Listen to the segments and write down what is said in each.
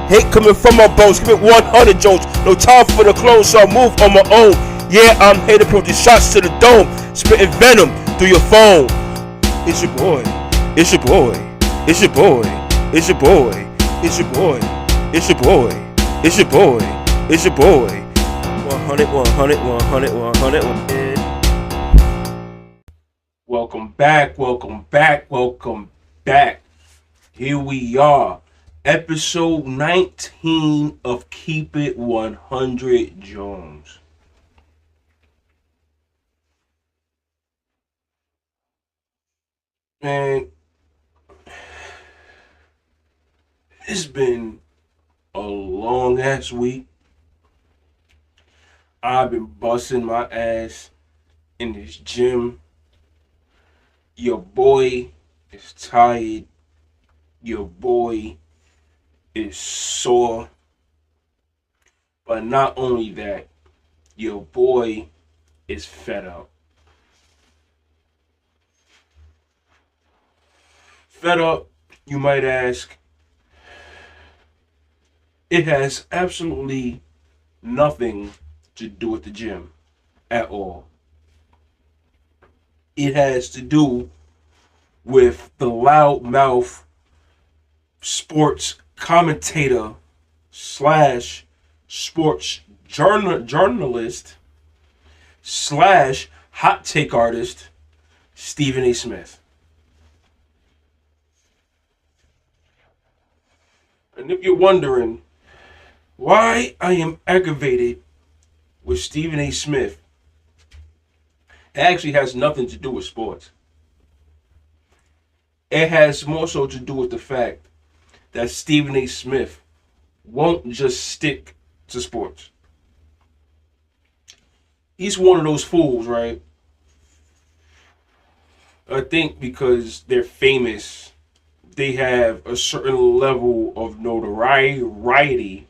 Hate coming from my bones. Give it 100 Jones. No time for the clothes, so I move on my own. Yeah, I'm here to put these shots to the dome. Spitting venom through your phone. It's your boy. It's your boy. It's your boy. It's your boy. It's your boy. It's your boy. It's your boy. It's your boy. 100, 100, 100, 100. Welcome back. Welcome back. Welcome back. Here we are. Episode 19 of Keep It 100 Jones. Man, it's been a long ass week. I've been busting my ass in this gym. Your boy is tired. Your boy is sore. But not only that, your boy is fed up. Fed up, you might ask. It has absolutely nothing to do with the gym at all. It has to do with the loudmouth sports commentator slash sports journalist slash hot take artist Stephen A. Smith. And if you're wondering why I am aggravated with Stephen A. Smith, it actually has nothing to do with sports. It has more so to do with the fact that Stephen A. Smith won't just stick to sports. He's one of those fools, right? I think because they're famous, they have a certain level of notoriety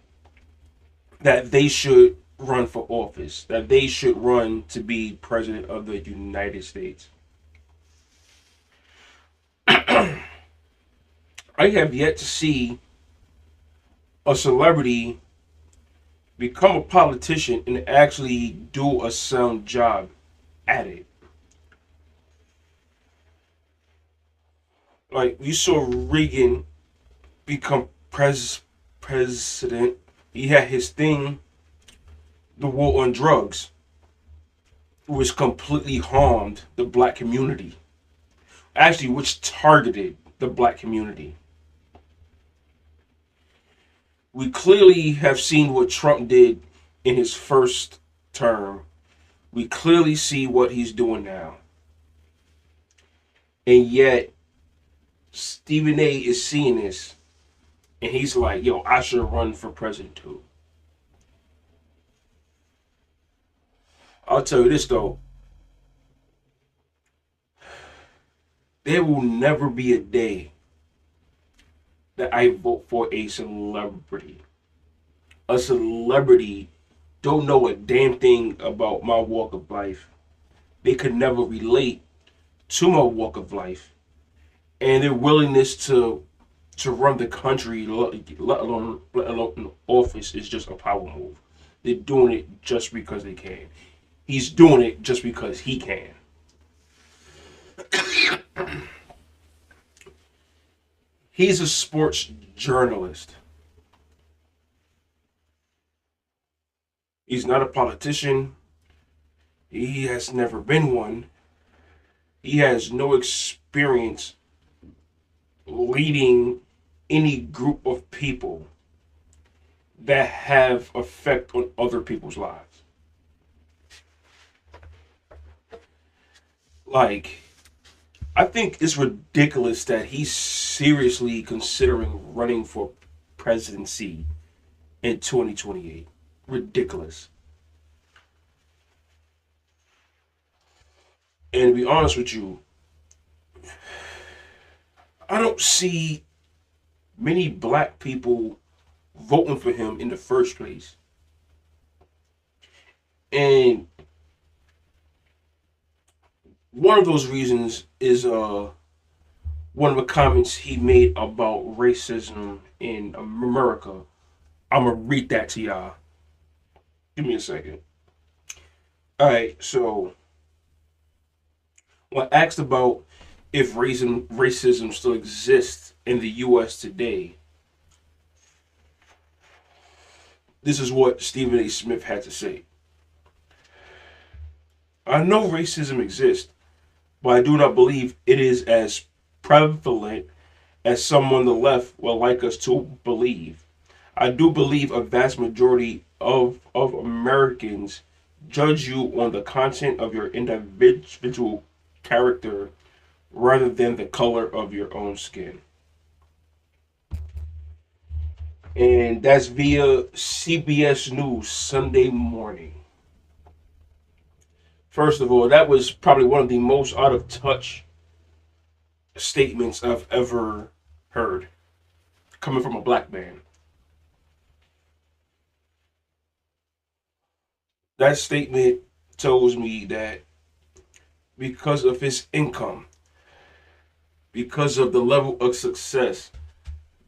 that they should run for office, that they should run to be president of the United States. I have yet to see a celebrity become a politician and actually do a sound job at it. Like, we saw Reagan become president. He had his thing, the war on drugs, which completely harmed the black community. Actually, which targeted the black community. We clearly have seen what Trump did in his first term. We clearly see what he's doing now. And yet, Stephen A. is seeing this, and he's like, yo, I should run for president too. I'll tell you this though. There will never be a day that I vote for a celebrity. A celebrity don't know a damn thing about my walk of life. They could never relate to my walk of life. And their willingness to run the country, let alone in office, is just a power move. They're doing it just because they can. He's doing it just because he can. He's a sports journalist. He's not a politician. He has never been one. He has no experience leading any group of people that have effect on other people's lives. Like, I think it's ridiculous that he's seriously considering running for presidency in 2028. Ridiculous. And to be honest with you, I don't see many black people voting for him in the first place. And one of those reasons is one of the comments he made about racism in America I'm gonna read that to y'all. Give me a second. All right, so when asked about if racism still exists in the U.S. today, this is what Stephen A. Smith had to say. I know racism exists, but I do not believe it is as prevalent as some on the left would like us to believe. I do believe a vast majority of Americans judge you on the content of your individual character rather than the color of your own skin. And that's via CBS News Sunday morning. First of all, that was probably one of the most out of touch statements I've ever heard coming from a black man. That statement tells me that because of his income, because of the level of success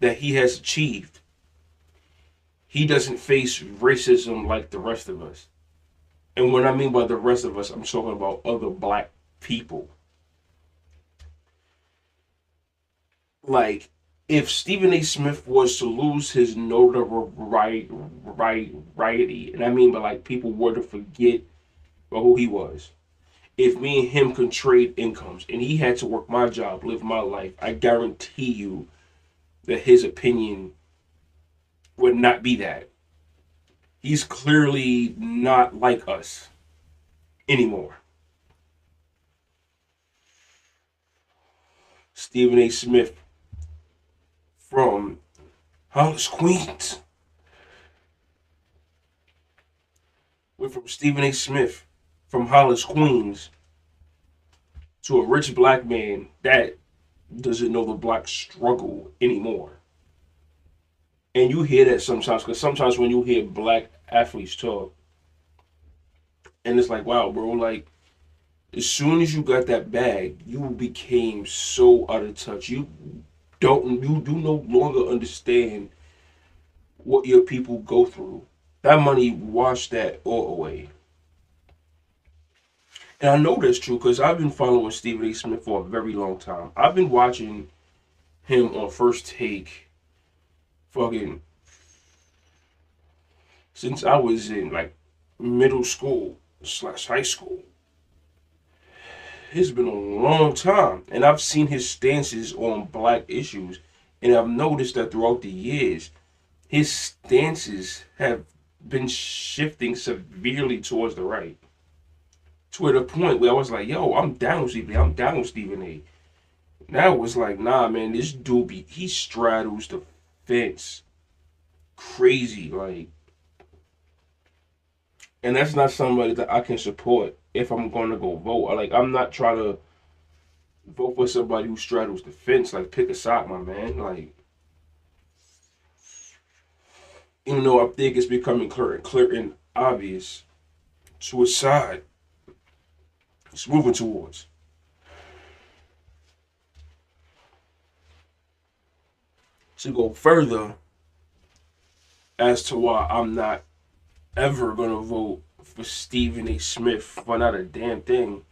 that he has achieved, he doesn't face racism like the rest of us. And what I mean by the rest of us, I'm talking about other black people. Like, if Stephen A. Smith was to lose his notoriety, and I mean by like people were to forget who he was, if me and him could trade incomes and he had to work my job, live my life, I guarantee you that his opinion would not be that. He's clearly not like us anymore. Stephen A. Smith from Hollis, Queens. Went from Stephen A. Smith from Hollis, Queens to a rich black man that doesn't know the black struggle anymore. And you hear that sometimes, because sometimes when you hear black athletes talk, and it's like, wow, bro, like, as soon as you got that bag, you became so out of touch. You do no longer understand what your people go through. That money washed that all away. And I know that's true because I've been following Stephen A. Smith for a very long time. I've been watching him on First Take fucking since I was in like middle school slash high school. It's been a long time. And I've seen his stances on black issues. And I've noticed that throughout the years, his stances have been shifting severely towards the right. To the point where I was like, yo, I'm down with Stephen A. I'm down with Stephen A. Now it was like, nah, man, this dude he straddles the fence crazy, like, and that's not somebody that I can support if I'm going to go vote. Like, I'm not trying to vote for somebody who straddles the fence. Like, pick a side, my man. Like, even though I think it's becoming clear and obvious to which side it's moving towards. To go further as to why I'm not ever gonna vote for Stephen A. Smith for not a damn thing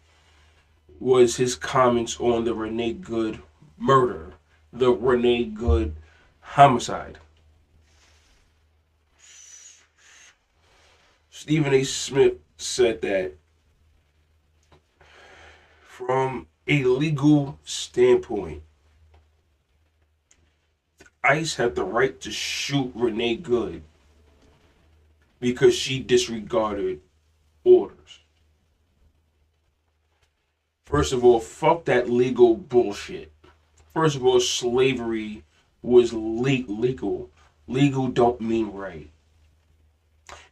was his comments on the Renee Good murder, the Renee Good homicide. Stephen A. Smith said that from a legal standpoint, ICE had the right to shoot Renee Good because she disregarded orders. First of all, fuck that legal bullshit. First of all, slavery was legal. Legal don't mean right.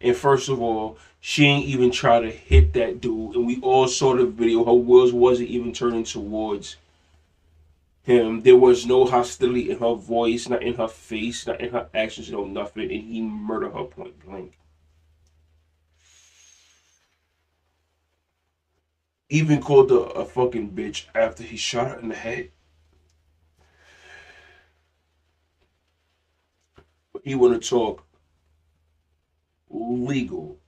And first of all, she ain't even try to hit that dude. And we all saw the video. Her wheels wasn't even turning towards him. There was no hostility in her voice, not in her face, not in her actions, no nothing. And he murdered her point blank. Even called her a fucking bitch after he shot her in the head. But he want to talk legal.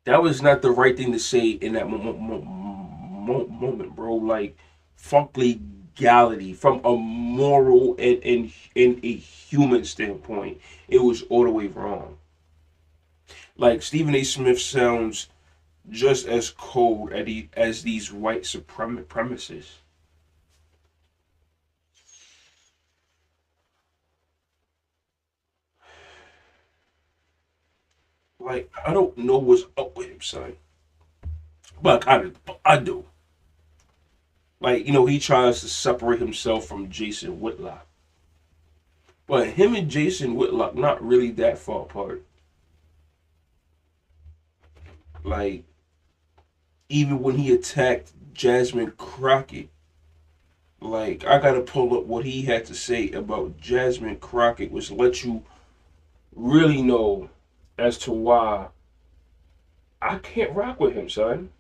That was not the right thing to say in that moment, bro. Like, fuck legality from a moral and a human standpoint. It was all the way wrong. Like Stephen A. Smith sounds just as cold as these white supremacists. Like, I don't know what's up with him, son. But I do. Like, he tries to separate himself from Jason Whitlock. But him and Jason Whitlock not really that far apart. Like, even when he attacked Jasmine Crockett, like, I gotta pull up what he had to say about Jasmine Crockett, which lets you really know as to why I can't rock with him, son.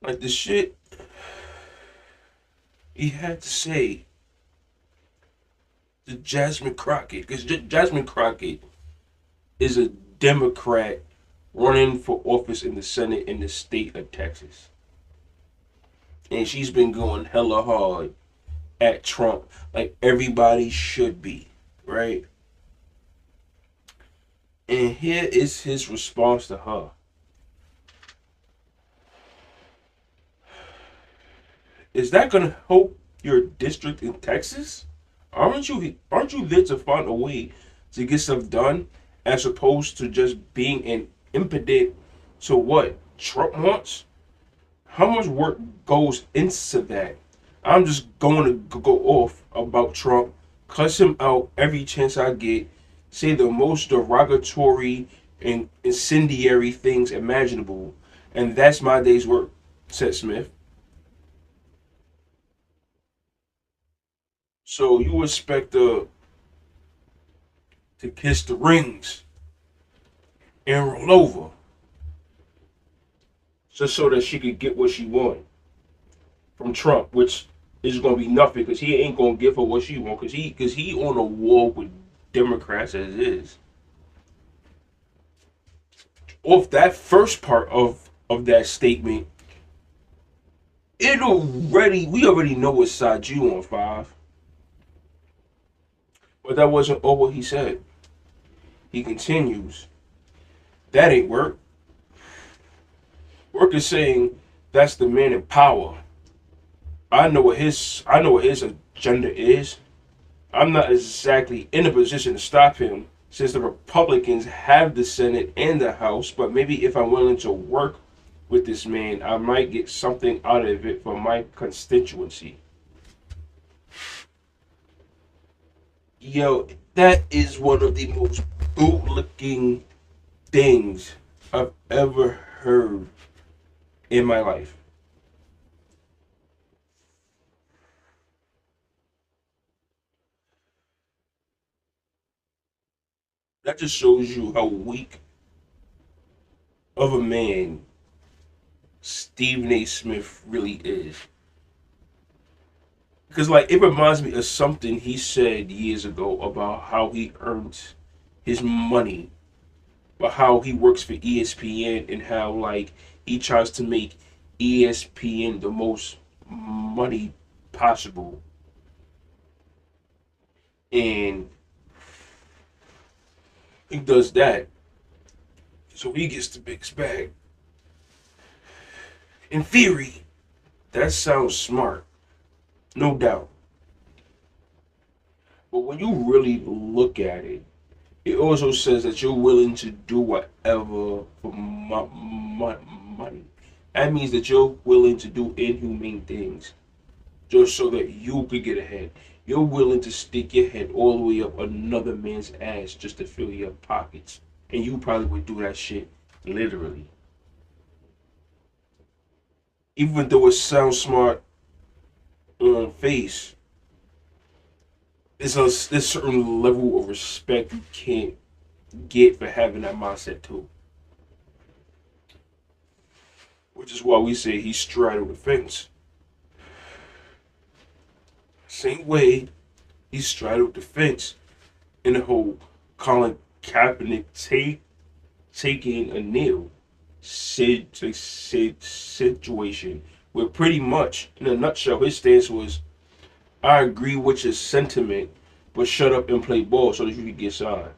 Like, the shit he had to say to Jasmine Crockett, because Jasmine Crockett is a Democrat running for office in the Senate in the state of Texas. And she's been going hella hard at Trump, like everybody should be, right? And here is his response to her. Is that gonna help your district in Texas? Aren't you there to find a way to get stuff done as opposed to just being an impediment to what Trump wants? How much work goes into that? I'm just going to go off about Trump, cuss him out every chance I get, say the most derogatory and incendiary things imaginable, and that's my day's work, said Smith. So you expect her to kiss the rings and roll over just so that she could get what she wanted from Trump, which is going to be nothing because he ain't going to give her what she wants because he on a war with Democrats as is. Off that first part of that statement, we already know what side you on, Five. But that wasn't all what he said. He continues. That ain't work. Work is saying that's the man in power. I know what his agenda is. I'm not exactly in a position to stop him since the Republicans have the Senate and the House, but maybe if I'm willing to work with this man, I might get something out of it for my constituency. Yo, that is one of the most bootlicking things I've ever heard in my life. That just shows you how weak of a man Stephen A. Smith really is. Because, like, it reminds me of something he said years ago about how he earns his money, about how he works for ESPN, and how, like, he tries to make ESPN the most money possible. And he does that so he gets the biggest bag. In theory, that sounds smart, no doubt. But when you really look at it, it also says that you're willing to do whatever for money. That means that you're willing to do inhumane things just so that you could get ahead. You're willing to stick your head all the way up another man's ass just to fill your pockets. And you probably would do that shit literally. Even though it sounds smart on face, there's certain level of respect you can't get for having that mindset too. Which is why we say he straddled the fence. Same way He straddled the fence in the whole Colin Kaepernick taking a kneel situation, where pretty much, in a nutshell, his stance was, I agree with your sentiment, but shut up and play ball so that you can get signed.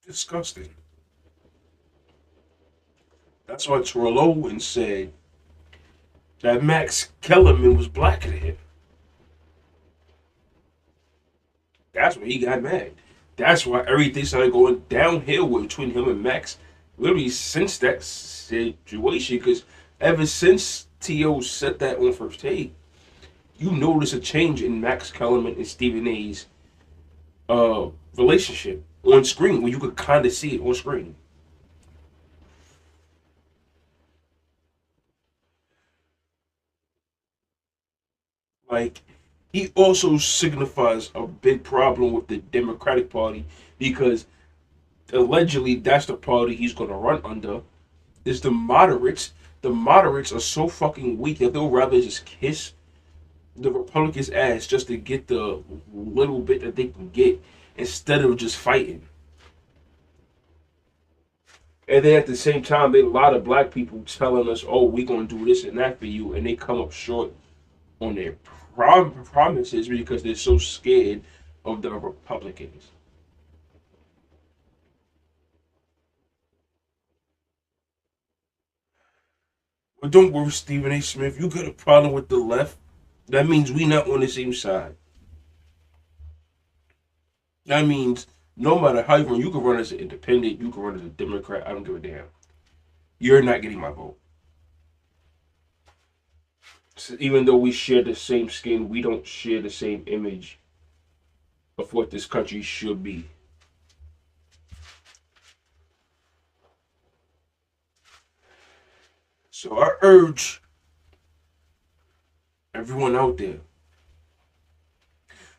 Disgusting. That's why Terrell Owens said that Max Kellerman was blacker than him. That's why he got mad. That's why everything started going downhill between him and Max. Literally since that situation, because ever since T.O. said that on first take, you notice a change in Max Kellerman and Stephen A's relationship on screen, where you could kind of see it on screen. Like, he also signifies a big problem with the Democratic Party because allegedly that's the party he's going to run under. Is the moderates. The moderates are so fucking weak that they'll rather just kiss the Republicans' ass just to get the little bit that they can get instead of just fighting. And then at the same time, there are a lot of black people telling us, "Oh, we're gonna do this and that for you," and they come up short on their promises because they're so scared of the Republicans. But don't worry, Stephen A. Smith. You got a problem with the left. That means we not on the same side. That means no matter how you can run as an independent, you can run as a Democrat. I don't give a damn. You're not getting my vote. So even though we share the same skin, we don't share the same image of what this country should be. So I urge everyone out there,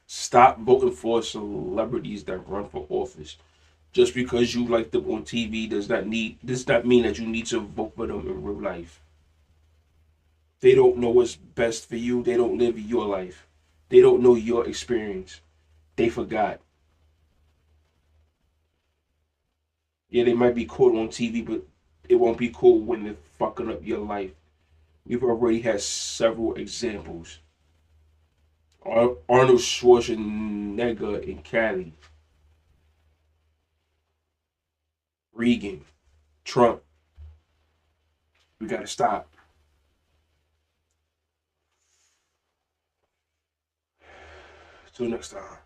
stop voting for celebrities that run for office. Just because you like them on TV does not mean that you need to vote for them in real life. They don't know what's best for you. They don't live your life. They don't know your experience. They forgot. Yeah, they might be cool on TV, but it won't be cool when they're fucking up your life. We've already had several examples. Arnold Schwarzenegger in Cali, Reagan, Trump. We gotta stop. Till next time.